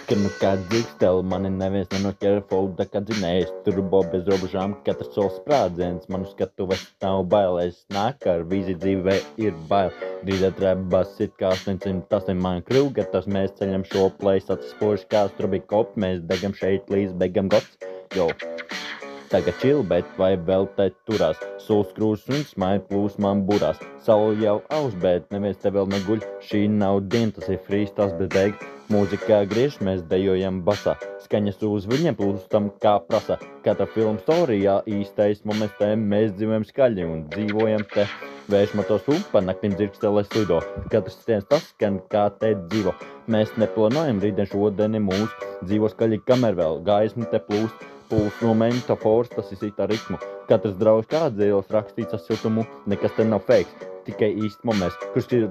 Kad nu kāds dzirksteli, mani neviens nenoķer folda, kad zinējas turbo bez robežām, katrs solis sprādziens, manu skatuves nav bailēs, nāk ar vīzi dzīvē ir bail. Drīzāk trebas it kā 808 man krūga, tas mēs ceļam šo plēs, atspoži kā strubi kopi, mēs degam šeit līdz begam gods, jo. Tagad čil, bet vai vēl te turās, sols krūs un smaiļ plūsmām burās. Saula jau aus, bet neviens te vēl neguļ, šī nav diena, tas ir freestyles bez beigas. Mūzikā griež, mēs dejojam basā, skaņas uz viņiem plūstam kā prasa. Katra filma storijā īstais moments te, mēs dzīvojam skaļi un dzīvojam te. Vējšmatos upa, naktim dzirksteles lido, katrs sties tas skan kā te dzīvo. Mēs neplānojam rītdien šodieni mūs, dzīvo skaļi, kamēr vēl gaismu te plūst. Pūs no metaforas, tas ir cita ritmu. Katrs draudz kā dzīvos rakstīts ar siltumu, nekas te nav fakes, tikai īsts moments, kurš ir